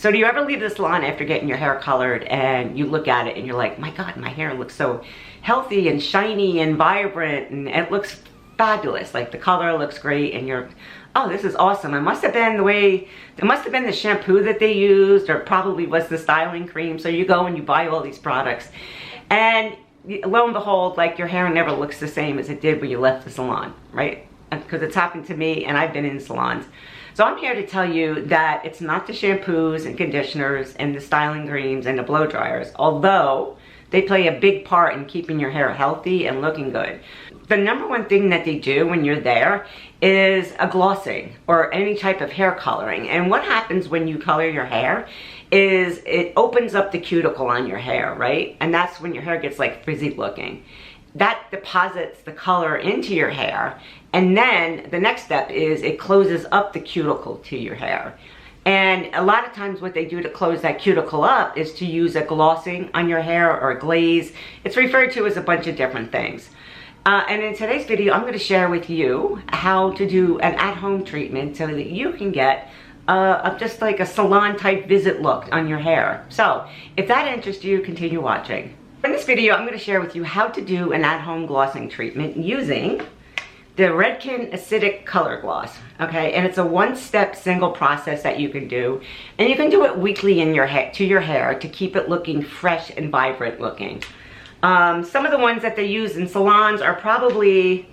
So do you ever leave the salon after getting your hair colored and you look at it and you're like, my God, my hair looks so healthy and shiny and vibrant and it looks fabulous. Like the color looks great and you're, oh, this is awesome. It must have been the shampoo that they used, or probably was the styling cream. So you go and you buy all these products and lo and behold, like your hair never looks the same as it did when you left the salon, right? Because it's happened to me and I've been in salons. So I'm here to tell you that it's not the shampoos and conditioners and the styling creams and the blow dryers, although they play a big part in keeping your hair healthy and looking good. The number one thing that they do when you're there is a glossing or any type of hair coloring. And what happens when you color your hair is it opens up the cuticle on your hair, right? And that's when your hair gets like frizzy looking. That deposits the color into your hair, and then the next step is it closes up the cuticle to your hair. And a lot of times what they do to close that cuticle up is to use a glossing on your hair or a glaze. It's referred to as a bunch of different things. And in today's video, I'm going to share with you how to do an at-home treatment so that you can get just like a salon type visit look on your hair. So if that interests you, continue watching. In this video, I'm going to share with you how to do an at-home glossing treatment using the Redken Acidic Color Gloss, okay? And it's a one-step single process that you can do. And you can do it weekly in your hair, to your hair, to keep it looking fresh and vibrant looking. Some of the ones that they use in salons are probably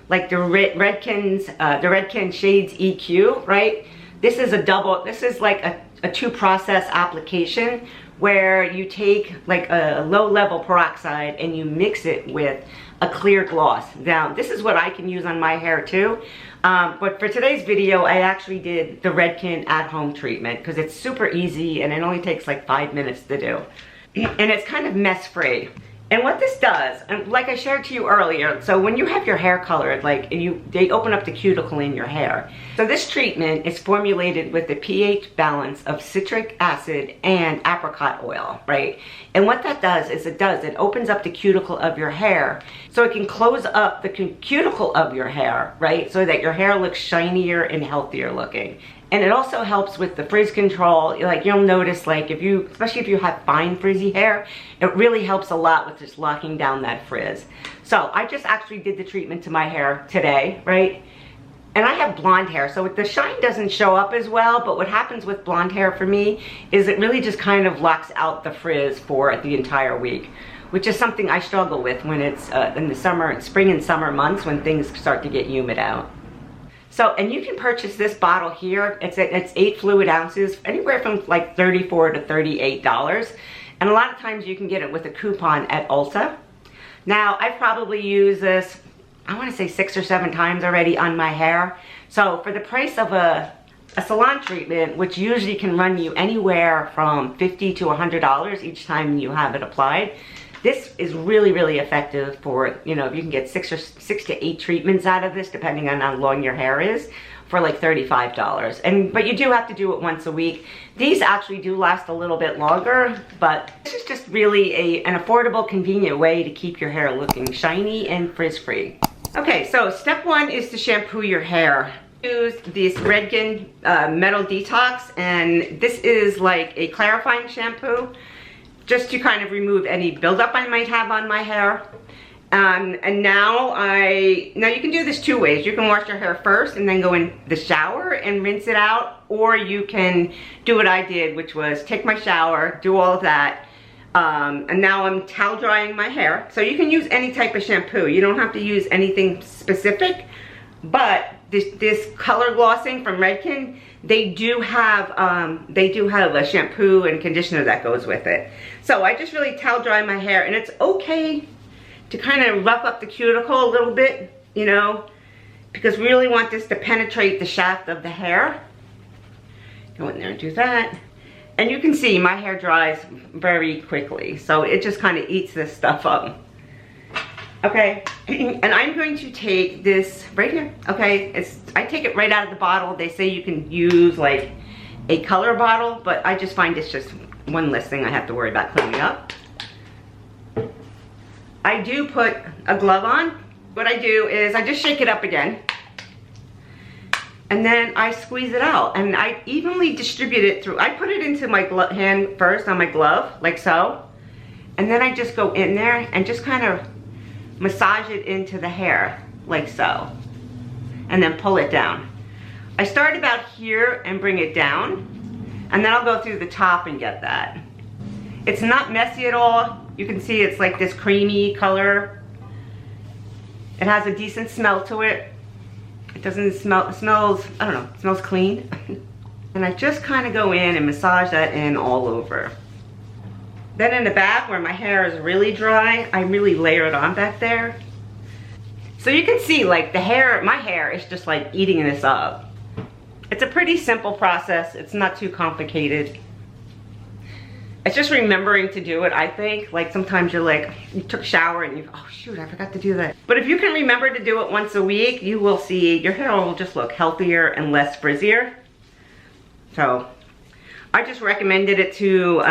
like the Redken Shades EQ, right? This is like a two-process application where you take like a low-level peroxide and you mix it with a clear gloss. Now, this is what I can use on my hair too, but for today's video, I actually did the Redken at-home treatment because it's super easy and it only takes like 5 minutes to do. And it's kind of mess-free. And what this does, and like I shared to you earlier, so when you have your hair colored, like they open up the cuticle in your hair. So this treatment is formulated with the pH balance of citric acid and apricot oil, right? And what that does is it opens up the cuticle of your hair so it can close up the cuticle of your hair, right? So that your hair looks shinier and healthier looking. And it also helps with the frizz control. Like you'll notice, like especially if you have fine frizzy hair, it really helps a lot with just locking down that frizz. So I just actually did the treatment to my hair today, right? And I have blonde hair, so the shine doesn't show up as well, but what happens with blonde hair for me is it really just kind of locks out the frizz for the entire week, which is something I struggle with when it's in the spring and summer months when things start to get humid out. So, and you can purchase this bottle here. It's 8 fluid ounces, anywhere from like $34 to $38. And a lot of times you can get it with a coupon at Ulta. Now, I've probably used this, I want to say 6 or 7 times already on my hair. So for the price of a salon treatment, which usually can run you anywhere from $50 to $100 each time you have it applied, this is really, really effective for, you know, if you can get 6 to 8 treatments out of this, depending on how long your hair is, for like $35. But you do have to do it once a week. These actually do last a little bit longer, but this is just really an affordable, convenient way to keep your hair looking shiny and frizz-free. Okay, so step 1 is to shampoo your hair. Use this Redken Metal Detox, and this is like a clarifying shampoo, just to kind of remove any buildup I might have on my hair. And now you can do this 2 ways. You can wash your hair first and then go in the shower and rinse it out, or you can do what I did, which was take my shower, do all of that, and now I'm towel drying my hair. So you can use any type of shampoo. You don't have to use anything specific, but this color glossing from Redken, they do have a shampoo and conditioner that goes with it. So I just really towel dry my hair, and it's okay to kind of rough up the cuticle a little bit, you know, because we really want this to penetrate the shaft of the hair. Go in there and do that. And you can see my hair dries very quickly, so it just kind of eats this stuff up. Okay, and I'm going to take this right here, okay? I take it right out of the bottle. They say you can use like a color bottle, but I just find it's just one less thing I have to worry about cleaning up. I do put a glove on. What I do is I just shake it up again. And then I squeeze it out, and I evenly distribute it through. I put it into my hand first on my glove, like so. And then I just go in there and just kind of massage it into the hair, like so. And then pull it down. I start about here and bring it down. And then I'll go through the top and get that. It's not messy at all. You can see it's like this creamy color. It has a decent smell to it. It doesn't smell, it smells, I don't know, it smells clean. And I just kind of go in and massage that in all over. Then in the back where my hair is really dry, I really layer it on back there. So you can see like the hair, my hair is just like eating this up. It's a pretty simple process. It's not too complicated. It's just remembering to do it, I think. Like sometimes you're like, you took a shower and you, oh shoot, I forgot to do that. But if you can remember to do it once a week, you will see your hair will just look healthier and less frizzier. So I just recommended it to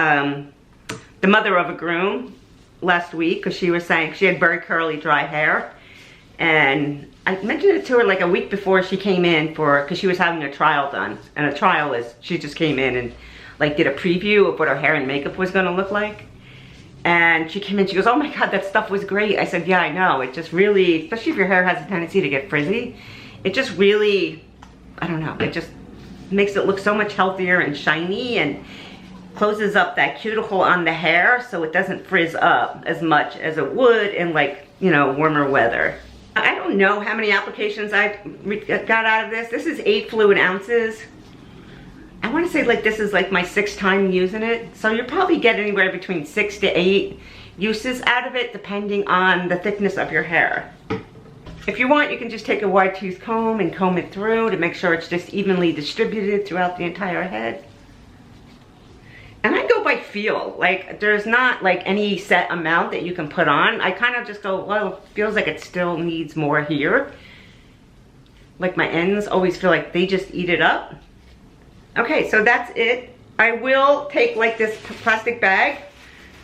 the mother of a groom last week because she was saying she had very curly, dry hair. And I mentioned it to her like a week before she came in because she was having a trial done. And a trial is, she just came in and like did a preview of what her hair and makeup was gonna look like. And she came in, she goes, oh my God, that stuff was great. I said, yeah, I know. It just really, especially if your hair has a tendency to get frizzy, it just really, I don't know, it just makes it look so much healthier and shiny and closes up that cuticle on the hair so it doesn't frizz up as much as it would in like, you know, warmer weather. I don't know how many applications I got out of this. This is 8 fluid ounces. I want to say like this is like my 6th time using it. So you'll probably get anywhere between 6 to 8 uses out of it depending on the thickness of your hair. If you want, you can just take a wide tooth comb and comb it through to make sure it's just evenly distributed throughout the entire head. And I go by feel, like there's not like any set amount that you can put on. I kind of just go, well, it feels like it still needs more here. Like my ends always feel like they just eat it up. Okay, so that's it. I will take like this plastic bag.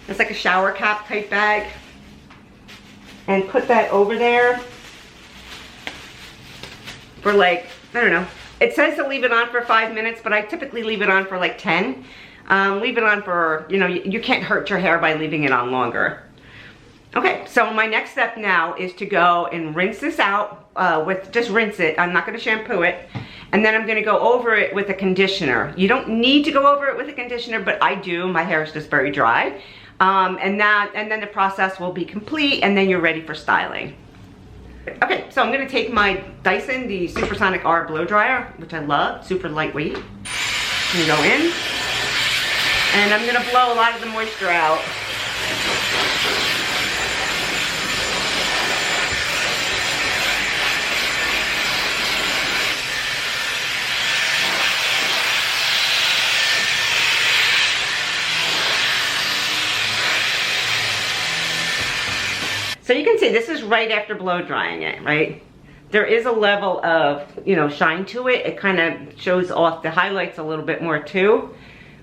It's like a shower cap type bag. And put that over there for like, I don't know. It says to leave it on for 5 minutes, but I typically leave it on for like 10. Leave it on for, you know, you can't hurt your hair by leaving it on longer. Okay, so my next step now is to go and rinse this out just rinse it. I'm not gonna shampoo it. And then I'm gonna go over it with a conditioner. You don't need to go over it with a conditioner, but I do. My hair is just very dry. And then the process will be complete and then you're ready for styling. Okay, so I'm gonna take my Dyson, the Supersonic R blow dryer, which I love, super lightweight. I'm gonna go in. And I'm gonna blow a lot of the moisture out. So you can see this is right after blow drying it, right? There is a level of, you know, shine to it. It kind of shows off the highlights a little bit more too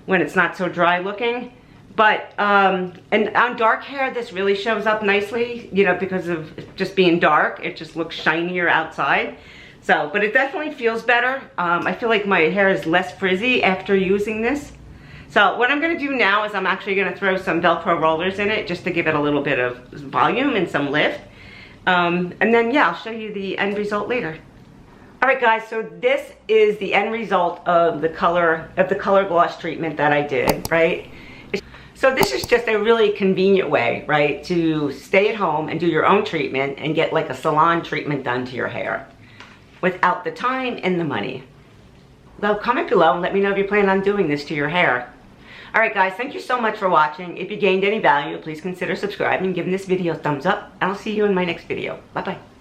when it's not so dry looking. But, and on dark hair, this really shows up nicely, you know, because of just being dark. It just looks shinier outside. So, but it definitely feels better. I feel like my hair is less frizzy after using this. So what I'm gonna do now is I'm actually gonna throw some Velcro rollers in it just to give it a little bit of volume and some lift. And then, yeah, I'll show you the end result later. All right, guys, so this is the end result of the color gloss treatment that I did, right? So this is just a really convenient way, right, to stay at home and do your own treatment and get like a salon treatment done to your hair without the time and the money. Well, comment below and let me know if you plan on doing this to your hair. All right, guys, thank you so much for watching. If you gained any value, please consider subscribing, giving this video a thumbs up, and I'll see you in my next video. Bye-bye.